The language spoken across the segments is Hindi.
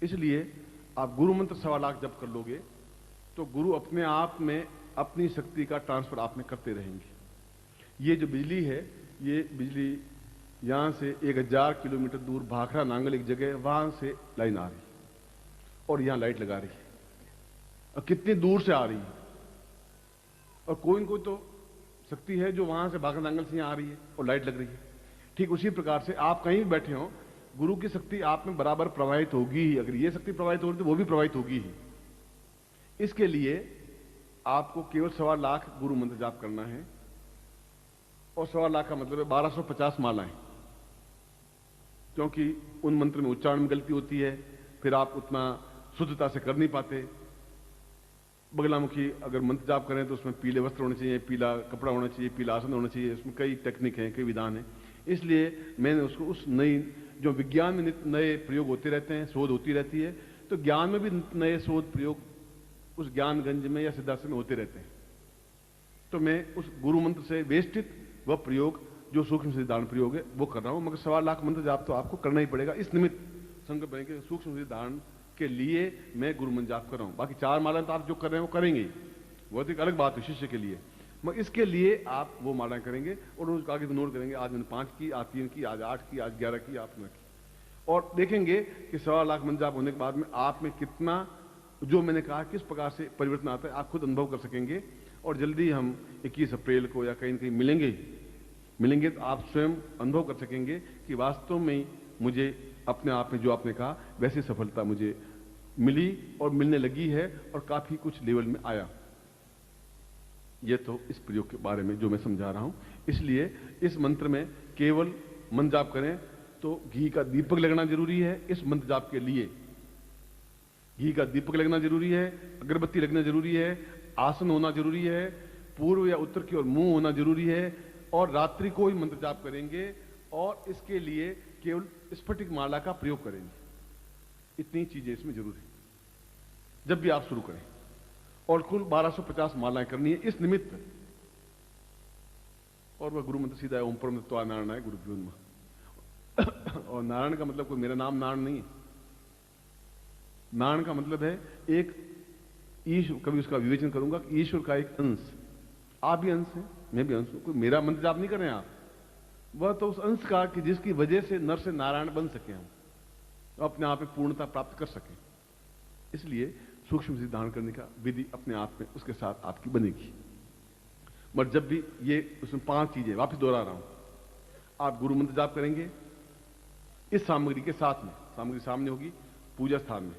इसलिए आप गुरु मंत्र 1.25 लाख जप कर लोगे तो गुरु अपने आप में अपनी शक्ति का ट्रांसफर आप में करते रहेंगे। ये जो बिजली है, ये बिजली यहां से 1000 किलोमीटर दूर भाखड़ा नांगल एक जगह है, वहां से लाइन आ रही है और यहां लाइट लगा रही है, और कितनी दूर से आ रही है, और कोई न कोई तो शक्ति है जो वहां से भाखड़ा नांगल से यहां आ रही है और लाइट लग रही है। ठीक उसी प्रकार से आप कहीं भी बैठे हो, गुरु की शक्ति आप में बराबर प्रवाहित होगी ही। अगर ये शक्ति प्रवाहित हो रही तो वो भी प्रवाहित होगी ही। इसके लिए आपको केवल 1.25 लाख गुरु मंत्र जाप करना है, और 1.25 लाख का मतलब है 1250 मालाएं, क्योंकि उन मंत्र में उच्चारण में गलती होती है, फिर आप उतना शुद्धता से कर नहीं पाते। बगलामुखी अगर मंत्र जाप करें तो उसमें पीले वस्त्र होने चाहिए, पीला कपड़ा होना चाहिए, पीला आसन होना चाहिए, उसमें कई टेक्निक हैं, कई विधान हैं। इसलिए मैंने उसको उस नई, जो विज्ञान में नए प्रयोग होते रहते हैं, शोध होती रहती है, तो ज्ञान में भी नए शोध प्रयोग उस ज्ञानगंज में या सिद्धार्थ में होते रहते हैं। तो मैं उस गुरु मंत्र से वेष्टित वह प्रयोग जो सूक्ष्म सिद्धांत प्रयोग है वो कर रहा हूं। मगर 1.25 लाख मंत्र जाप तो आपको करना ही पड़ेगा। इस निमित्त संकल्प बने कि सूक्ष्म सिद्धांत के लिए मैं गुरु मंत्र जाप कर रहा हूं। बाकी 4 मालाएं तो आप जो कर रहे हैं वो करेंगे ही, वो तो एक अलग बात है शिष्य के लिए। मगर इसके लिए आप वो मालाएं करेंगे और उसको आगे नोट करेंगे, आज मैंने 5 की, आज 3 की, आज 8 की, आज 11 की, आप 9 की, और देखेंगे कि 1.25 लाख मंत्र जाप होने के बाद में आप में कितना, जो मैंने कहा किस प्रकार से परिवर्तन आता है, आप खुद अनुभव कर सकेंगे। और जल्दी हम 21 अप्रैल को या कहीं न कहीं मिलेंगे तो आप स्वयं अनुभव कर सकेंगे कि वास्तव में मुझे अपने आप में जो आपने कहा वैसी सफलता मुझे मिली और मिलने लगी है, और काफी कुछ लेवल में आया। यह तो इस प्रयोग के बारे में जो मैं समझा रहा हूं। इसलिए इस मंत्र में केवल मंत्र जाप करें तो घी का दीपक लगना जरूरी है। इस मंत्र जाप के लिए घी का दीपक लगना जरूरी है, अगरबत्ती लगना जरूरी है, आसन होना जरूरी है, पूर्व या उत्तर की ओर मुंह होना जरूरी है, और रात्रि को ही मंत्र जाप करेंगे, और इसके लिए केवल स्फटिक माला का प्रयोग करेंगे। इतनी चीजें इसमें जरूर है जब भी आप शुरू करें, और कुल 1250 मालाएं करनी है इस निमित्त। और वह गुरु मंत्र सीधा है, ओम परम नारायण है गुरु ब्योन्मा। और नारायण का मतलब कोई मेरा नाम नारायण नहीं है। नारायण का मतलब है एक ईश्वर, कभी उसका विवेचन करूंगा कि ईश्वर का एक अंश। आप भी अंश हैं, मैं भी अंश हूं। कोई मेरा मंत्र जाप नहीं कर रहे हैं आप, वह तो उस अंश का कि जिसकी वजह से नर से नारायण बन सके, हम अपने आप में पूर्णता प्राप्त कर सके। इसलिए सूक्ष्म सिद्धांत करने का विधि अपने आप में उसके साथ आपकी बनेगी। मगर जब भी ये उसमें 5 चीजें वापस दोहरा रहा हूं, आप गुरु मंत्र जाप करेंगे इस सामग्री के साथ में, सामग्री सामने होगी, पूजा स्थान में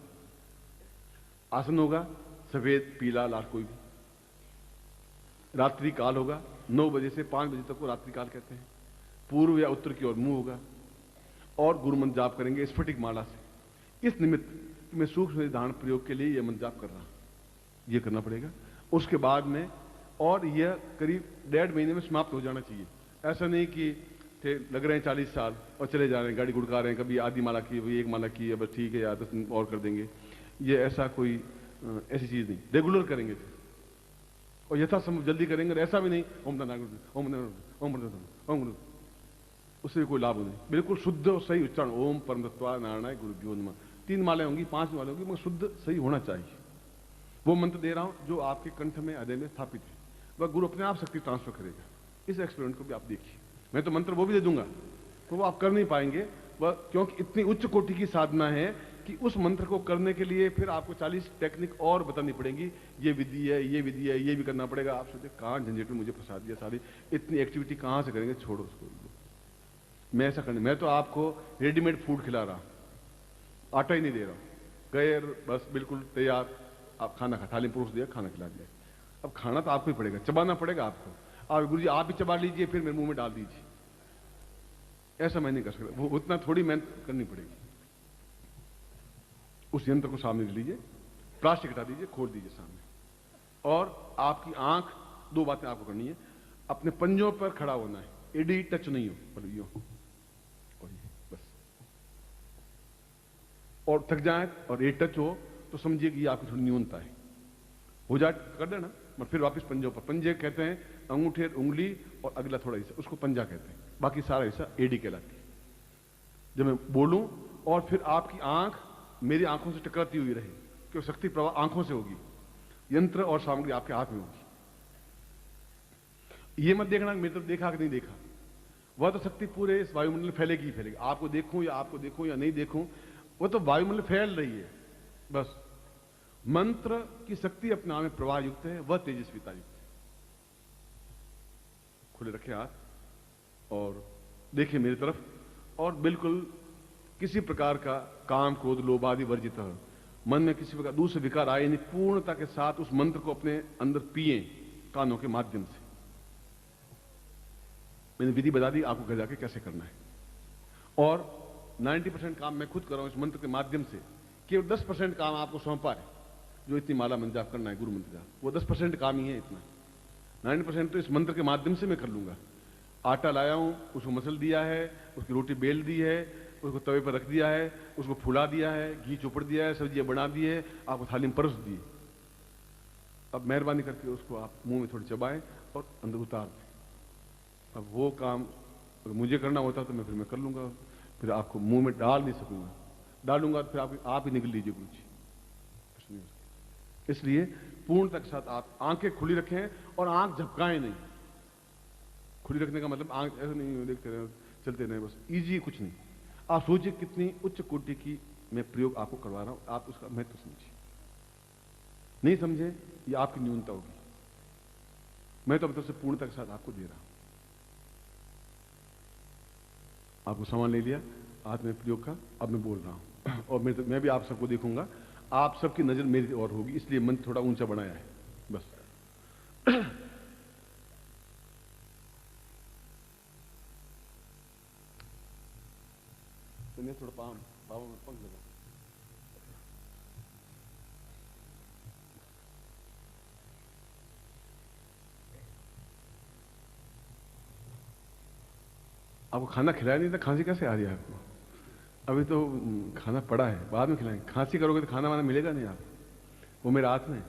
आसन होगा, सफेद पीला लाल कोई भी, रात्रि काल होगा, 9 बजे से 5 बजे तक को रात्रि काल कहते हैं, पूर्व या उत्तर की ओर मुंह होगा, और गुरु मंत्र जाप करेंगे स्फटिक माला से। इस निमित्त मैं सूक्ष्म सिद्धांत प्रयोग के लिए यह मंत्र जाप कर रहा हूं, यह करना पड़ेगा। उसके बाद में, और यह करीब 1.5 महीने में समाप्त हो जाना चाहिए। ऐसा नहीं कि लग रहे हैं 40 साल और चले जा रहे हैं, गाड़ी गुड़का रहे हैं, कभी आधी माला की, कभी 1 माला की, बस ठीक है या 10 दिन और कर देंगे। ये ऐसा कोई ऐसी चीज नहीं, रेगुलर करेंगे फिर, और यथासंभव जल्दी करेंगे। ऐसा भी नहीं ओम, उससे कोई लाभ नहीं। बिल्कुल शुद्ध और सही उच्चारण, ओम परमतत्वा नारायण गुरुभ्यो नमः। 3 मालाएं होंगी, 5 मालाएं होंगी, मगर शुद्ध सही होना चाहिए। वो मंत्र दे रहा हूं जो आपके कंठ में, हृदय में स्थापित है, वह गुरु अपने आप शक्ति ट्रांसफर करेगा। इस एक्सपेरिमेंट को भी आप देखिए। मैं तो मंत्र वो भी दे दूंगा तो वो आप कर नहीं पाएंगे, वह क्योंकि इतनी उच्च कोटि की साधना है कि उस मंत्र को करने के लिए फिर आपको 40 टेक्निक और बतानी पड़ेगी। ये विधि है, ये विधि है, ये भी करना पड़ेगा। आप सोचे कहां झंझट में मुझे फंसा दिया, सारी इतनी एक्टिविटी कहां से करेंगे, छोड़ो उसको। मैं ऐसा करने, मैं तो आपको रेडीमेड फूड खिला रहा हूं, आटा ही नहीं दे रहा हूं। गए बस बिल्कुल तैयार, आप खाना खा, थाली परोस दिया, खाना खिला दिया। अब खाना तो आपको ही पड़ेगा, चबाना पड़ेगा आपको। और गुरु जी आप ही चबा लीजिए, फिर मेरे मुंह में डाल दीजिए, ऐसा मैं नहीं कर सकता। वो उतना थोड़ी मेहनत करनी पड़ेगी। उस यंत्र को सामने लीजिए, प्लास्टिक हटा दीजिए, खोल दीजिए सामने, और आपकी आंख, 2 बातें आपको करनी है। अपने पंजों पर खड़ा होना है, एडी टच नहीं हो, पर यूं और ये बस। और थक जाए और ए टच हो तो समझिए कि ये आपकी थोड़ी न्यूनता है। हो जाए कर देना, मगर फिर वापस पंजों पर। पंजे कहते हैं अंगूठे, उंगली और अगला थोड़ा हिस्सा, उसको पंजा कहते हैं। बाकी सारा हिस्सा एडी कहलाती है। जब मैं बोलूं और फिर आपकी आंख मेरी आंखों से टकराती हुई रहे, कि शक्ति प्रवाह आंखों से होगी, यंत्र और सामग्री आपके हाथ में होगी। ये मत देखना मेरी तरफ देखा कि नहीं देखा, वह तो शक्ति पूरे इस वायुमंडल में फैलेगी ही फैलेगी। आपको देखूं या नहीं देखूं, वो तो वायुमंडल फैल रही है। बस मंत्र की शक्ति अपने आप में प्रवाह युक्त है, वह तेजस्विता युक्त है। खुले रखे हाथ और देखिए मेरी तरफ, और बिल्कुल किसी प्रकार का काम क्रोध लोभ आदि वर्जित है। मन में किसी प्रकार दूसरे विकार आए नहीं, पूर्णता के साथ उस मंत्र को अपने अंदर पिए कानों के माध्यम से। मैंने विधि बता दी आपको घर जाके कैसे करना है, और 90% काम मैं खुद कर रहा हूं इस मंत्र के माध्यम से। केवल 10% काम आपको सौंपा है, जो इतनी माला मंत्र जाप करना है, गुरु मंत्र जाप, वो 10% काम ही है। इतना 90% तो इस मंत्र के माध्यम से मैं कर लूंगा। आटा लाया हूं, उसको मसल दिया है, उसकी रोटी बेल दी है, उसको तवे पर रख दिया है, उसको फुला दिया है, घी चोपड़ दिया है, सब्जियां बना दी है, आपको थाली में परस दी। अब मेहरबानी करके उसको आप मुंह में थोड़ी चबाएं और अंदर उतार दें। अब वो काम अगर मुझे करना होता तो मैं कर लूंगा, फिर आपको मुंह में डाल नहीं सकूंगा, डालूंगा तो फिर आप ही निकल लीजिए गुरु जी, कुछ नहीं हो सकता। इसलिए पूर्णता के साथ आप आंखें खुली रखें और आंख झपकाएं नहीं। खुली रखने का मतलब आंख ऐसे नहीं देखते रहे चलते रहे, बस इजी कुछ नहीं। आप सोचिए कितनी उच्च कोटि की मैं प्रयोग आपको करवा रहा हूं, आप उसका महत्व समझिए। नहीं समझे ये आपकी न्यूनता होगी। मैं तो अब से पूर्णता के साथ आपको दे रहा हूं। आपको सामान ले लिया हाथ में प्रयोग का, अब मैं बोल रहा हूं और मैं भी आप सबको देखूंगा, आप सबकी नजर मेरी ओर होगी, इसलिए मन थोड़ा ऊंचा बनाया है बस। तो थोड़ा पाँव में पंख लगा। आपको खाना खिलाया नहीं था, खांसी कैसे आ रही है आपको? अभी तो खाना पड़ा है, बाद में खिलाएंगे। खांसी करोगे तो खाना वाना मिलेगा नहीं आप, वो मेरे हाथ में।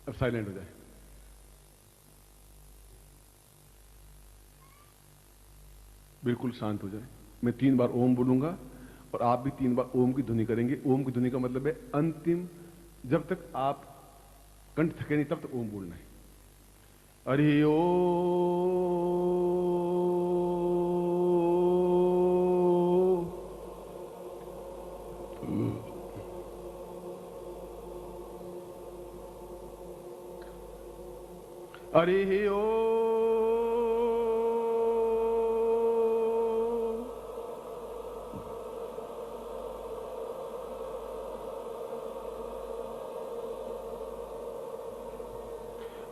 अब साइलेंट हो जाए। बिल्कुल शांत हो जाए। मैं 3 बार ओम बोलूंगा और आप भी 3 बार ओम की ध्वनि करेंगे। ओम की ध्वनि का मतलब है अंतिम, जब तक आप कंठ थके नहीं तब तक ओम बोलना है। हरि ओम। हरि ओम।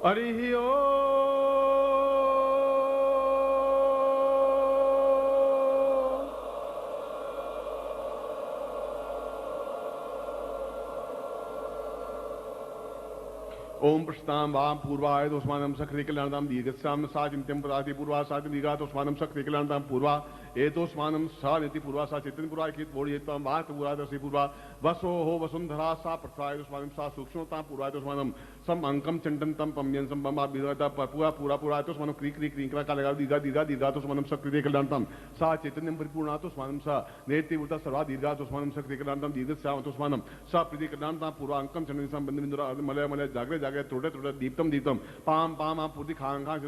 हरि ओम। ओम प्रस्ताम वाम पूर्वाय दोस्मानम सक्रिय कल्याणदाम दीर्घस्याम साचिंत्यम पदाति पूर्वा साति दीर्घा दोस्मानम सक्रिय कल्याणदाम पूर्वा एतोस्मानम सा नीति पूर्वा सा चैतन्य पूर्वा कित बोड़ी तम वात पूर्वा दसी पूर्वा वसो हो वसुंधरा सा प्रथाय दोस्मानम सा सूक्ष्मता पूर्वा दोस्मानम सम अंकम चंडन तम पम्यन सम बम विदता पूरा पूरा पूरा दोस्मानम क्री क्री क्रींकरा का लगा दीर्घा दीर्घा दीर्घा दोस्मानम सक्रिय कल्याणदाम सा चैतन्यम परिपूर्णा दोस्मानम सा नेति उता सर्वा दीर्घा दोस्मानम सक्रिय कल्याणदाम दीर्घस्याम दोस्मानम सा प्रीति कल्याणदाम पूर्वा अंकम चंडन सम बंद बिंदुरा मलय मलय जागरे जागरे थोड़े थोड़े दीप्तम दीप्तम पाम पाम आप पूर्ति खांग खांग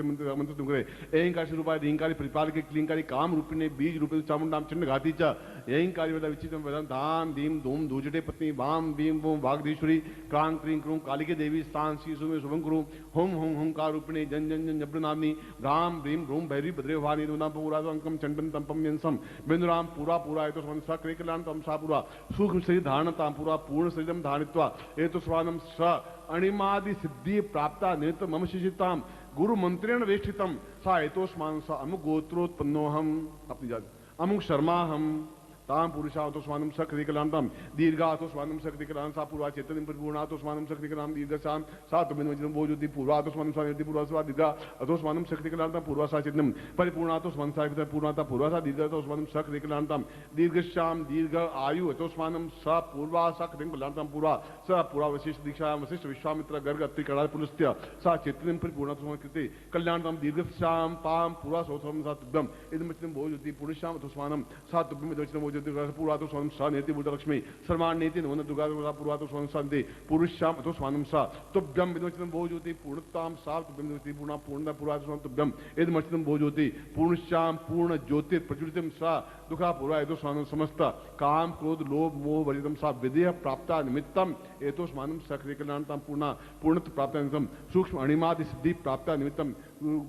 मंत्र तुमरे एंकार रूपाय रींकारी परिपालक क्लींकारी काम रूपिणे बीज रूपे चामुंडाम चिन्ह घाती च एंकारी वदा विचित्रम वदन धाम दीम धूम दूजटे पत्नी वाम भीम वोम वागधीश्वरी क्रांग क्रीं क्रूं कालिके देवी स्थान शीशु में शुभं कुरु हुम हुम हुंकार रूपिणे जन जन जन जब्रनामनी राम भीम रूम भैरी भद्रे वाणी दुना पूरा अंकम चंडन तंपम यंसम बिंदुराम पूरा पूरा एतो स्वन स क्रेकलान तम सा पूरा सूक्ष्म शरीर धारणताम पूरा पूर्ण शरीरम धारित्वा एतो स्वानम स अणिमादि सिद्धि प्राप्ता नित मम शिशिताम गुरु मंत्रेण वेष्टितम सा एतोस्मान सा अमुक गोत्रोत्पन्नो हम अपनी जाति अमुक शर्मा हम ताम पुरुषा तो स्वानम सक्रिकलांतम दीर्घा तो स्वानम सक्रिकलां सा पूर्वा चैतन्य परिपूर्णा तो स्वानम सक्रिकलां दीर्घशाम सा तुमिन वज्रम बोजुति पूर्वा तो स्वानम स्वानिति पूर्वा स्वा दीर्घा तो स्वानम सक्रिकलांतम पूर्वा सा चैतन्यम परिपूर्णा तो स्वानम सा पूर्णता पूर्वा सा दीर्घा तो स्वानम सक्रिकलांतम दीर्घश्याम दीर्घ आयु तो स्वानम सा पूर्वा सा सक्रिकलांतम पूर्वा सा पूर्वा वशिष्ठ दीक्षा वशिष्ठ विश्वामित्र गर्ग अत्रि कड़ा पुलस्त्य सा चैतन्यम परिपूर्णा तो स्वानम कृते कल्याणतम दीर्घश्याम पाम पूर्वा सोथम सा तुभ्यम इदम बोजुति पुरुषाम तो स्वानम सा तुभ्यम दुर्गा पूर्वातो स्वानम सा नेति बुद्धलक्ष्मी सर्वान नेति नमो दुर्गा पूर्वातो स्वानम शांति पुरुषाम अतो स्वानम सा तुभ्यम विदमचितम भोज्योति पूर्णताम सा तुभ्यम ज्योति पूर्णा पूर्णता पूर्वातो स्वानम तुभ्यम एदमचितम भोज्योति पूर्णश्याम पूर्ण ज्योति प्रज्वलितम सा दुखा पूर्वा एतो स्वानम समस्त काम क्रोध लोभ मोह वर्जितम सा विदेह प्राप्ता निमित्तम एतो स्वानम सक्रिय कल्याणताम पूर्णा पूर्णत्व प्राप्ता निमित्तम सूक्ष्म अणिमादि सिद्धि प्राप्ता निमित्तम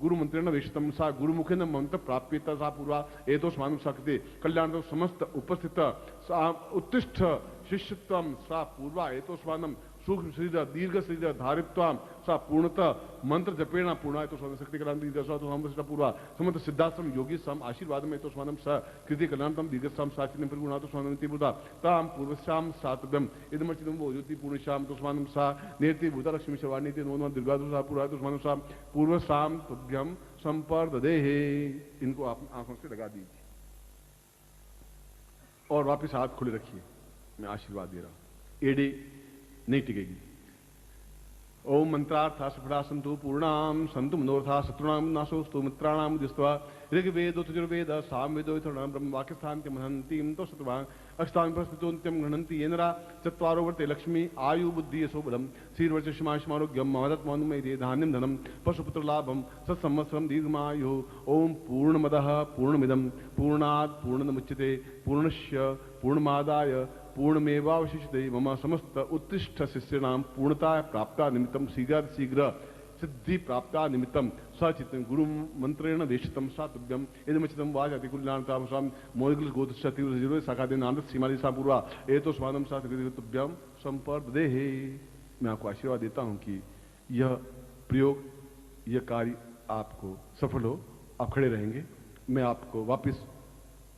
गुरु मंत्रेण वेशितम सा गुरुमुखेन मंत्र प्राप्यता सा पूर्वा एतो स्वानम सक्रिय कल्याण समस्त उपस्थित सा उत्तिष्ठ शिष्यत्वम सा पूर्वा एतो स्वानम सूक्ष्म शरीर दीर्घ शरीर धारित्वाम सा पूर्णतः मंत्र जपेण पूर्णा तो स्वानम शक्ति कल्याण दीर्घ सा तो हम पूर्वा समस्त सिद्धाश्रम योगी सम आशीर्वाद में तो स्वानम स कृति कल्याणतम दीर्घश्याम साचिन्यम परिगुणा तो स्वानम पूर्वा ताम पूर्वश्याम सातव्यम इदमर्चितम भोज्योति पूर्णश्याम तो स्वानम सा नेति भूता लक्ष्मी शवानीति नमो दुर्गा तो सा पूर्वा तो स्वानम सा पूर्वश्याम तुभ्यम संपर्ददेहे। इनको आप आंखों से लगा दीजिए और वापिस हाथ खुले रखिए। मैं आशीर्वाद दे रहा हूं, एड़ी नहीं टिकेगी। ओम मंत्रार्था सफला संतु पूर्णाम संतु मनोरथा शत्रुणाम नाशोस्तु मित्राणाम दिस्त्वा ऋग्वेदो यजुर्वेद सामवेदो यथर्वणः ब्रह्म वाक्यस्थान्त्यं महन्तीं तो सत्वां अष्टांग प्रस्थितोन्त्यं गृह्णन्ति येनरा चत्वारो वर्ते लक्ष्मी आयु बुद्धि यशो बलम श्रीर्वर्चस्मारोग्यम मदत्मानुमयते धान्यं धनम पशुपुत्र लाभम सत्संवत्सरं दीर्घमायु। ओम पूर्णमदः पूर्णमिदं पूर्णात् पूर्णमुच्यते पूर्णस्य पूर्णमादाय पूर्णमेवावशिष्यते मम समस्त उत्तिष्ठ शिष्याणां पूर्णता प्राप्ता निमित्तं शीघ्र सिद्धि प्राप्ता निमित्तं सचितं गुरु मंत्रेण वेशितं सातव्यम इदमचितं वाजाति कुल्याणतामसां मोदगल गोत्रस्य तीव्र शाखादे नांद सीमाली सा पूर्वा एतो स्वानम सा तुभ्यम संपर्देहे। मैं आपको आशीर्वाद देता हूं कि यह प्रयोग, यह कार्य आपको सफल हो, आप खड़े रहेंगे। मैं आपको वापिस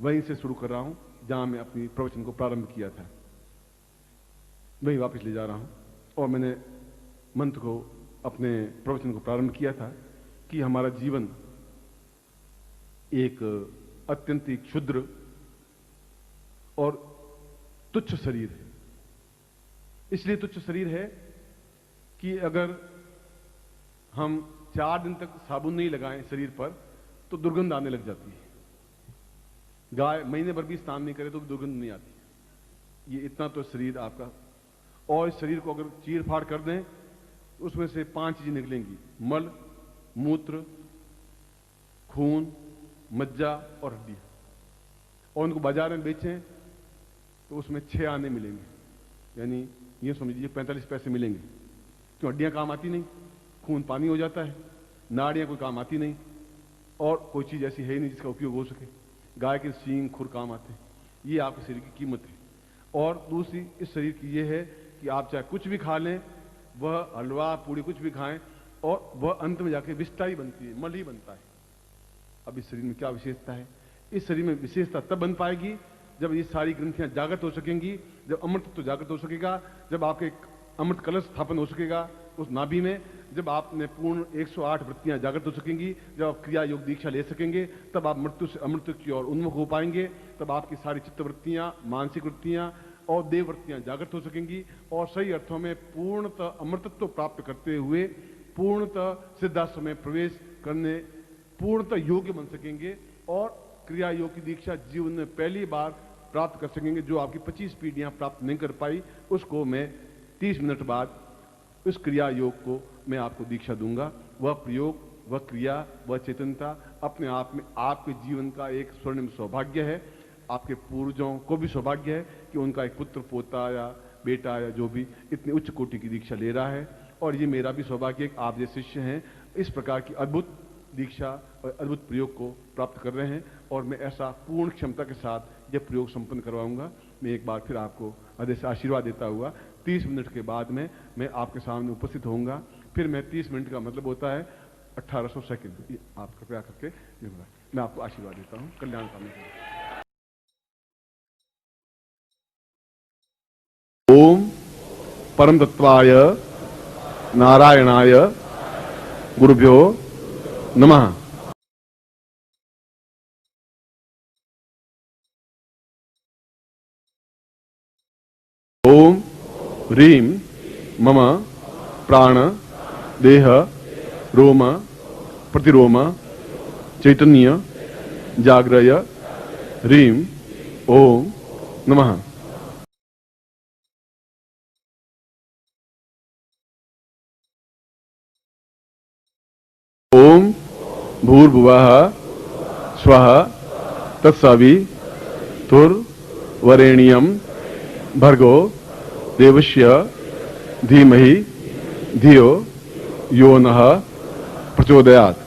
वहीं से शुरू कर रहा हूं जहां मैं अपनी प्रवचन को प्रारंभ किया था, वहीं वापस ले जा रहा हूं। और मैंने मंत्र को, अपने प्रवचन को प्रारंभ किया था कि हमारा जीवन एक अत्यंत ही क्षुद्र और तुच्छ शरीर है। इसलिए तुच्छ शरीर है कि अगर हम 4 दिन तक साबुन नहीं लगाएं शरीर पर तो दुर्गंध आने लग जाती है। गाय महीने भर भी स्नान नहीं करे तो दुर्गंध नहीं आती। ये इतना तो शरीर आपका, और इस शरीर को अगर चीर फाड़ कर दें उसमें से 5 चीजें निकलेंगी: मल, मूत्र, खून, मज्जा और हड्डियां। और उनको बाजार में बेचें तो उसमें 6 आने मिलेंगे, यानी ये समझिए 45 पैसे मिलेंगे। क्यों? हड्डियां काम आती नहीं, खून पानी हो जाता है, नाड़ियां कोई काम आती नहीं, और कोई चीज ऐसी है ही नहीं जिसका उपयोग हो सके। गाय के सींग खुर काम आते हैं। ये आपके शरीर की कीमत है। और दूसरी इस शरीर की ये है कि आप चाहे कुछ भी खा लें, वह हलवा पूड़ी कुछ भी खाएं, और वह अंत में जाके विष्ठा ही बनती है, मल ही बनता है। अब इस शरीर में क्या विशेषता है? इस शरीर में विशेषता तब बन पाएगी जब ये सारी ग्रंथियां जागृत हो सकेंगी, जब अमृत तत्व जागृत हो सकेगा, जब आपके अमृत कलश स्थापन हो सकेगा उस नाभि में, जब आपने पूर्ण 108 वृत्तियां जागृत हो सकेंगी, जब आप क्रिया योग दीक्षा ले सकेंगे, तब आप मृत्यु से अमृत की ओर उन्मुख हो पाएंगे। तब आपकी सारी चित्त वृत्तियां, मानसिक वृत्तियां और देव वृत्तियां जागृत हो सकेंगी, और सही अर्थों में पूर्णतः अमृतत्व प्राप्त करते हुए पूर्णतः सिद्धाश्रम में प्रवेश करने पूर्णतः योग्य बन सकेंगे, और क्रिया योग की दीक्षा जीवन में पहली बार प्राप्त कर सकेंगे। जो आपकी 25 पीढ़ियां प्राप्त नहीं कर पाई, उसको मैं 30 मिनट बाद उस क्रिया योग को मैं आपको दीक्षा दूंगा। वह प्रयोग, वह क्रिया, वह चेतनता अपने आप में आपके जीवन का एक स्वर्णिम सौभाग्य है। आपके पूर्वजों को भी सौभाग्य है कि उनका एक पुत्र, पोता या बेटा या जो भी इतनी उच्च कोटि की दीक्षा ले रहा है, और ये मेरा भी सौभाग्य है कि आप जैसे शिष्य हैं इस प्रकार की अद्भुत दीक्षा और अद्भुत प्रयोग को प्राप्त कर रहे हैं। और मैं ऐसा पूर्ण क्षमता के साथ यह प्रयोग संपन्न करवाऊंगा। मैं एक बार फिर आपको हृदय से आशीर्वाद देता हुआ 30 मिनट के बाद में मैं आपके सामने उपस्थित होऊंगा। फिर मैं 30 मिनट का मतलब होता है 1800 सेकंड। आप कृपया करके मैं आपको आशीर्वाद देता हूँ। कल्याण कामना करूँ। ओम परम तत्वाय नारायणाय गुरुभ्यो नमः। ओम ह्रीं मम प्राण देह रोम प्रतिरोम चैतन्य जाग्रय ह्रीं ओम नमः। ओम भूर्भुवः स्वः तत्सवितुर्वरेण्यं भर्गो देवस्य धीमहि धियो यो नः प्रचोदयात्।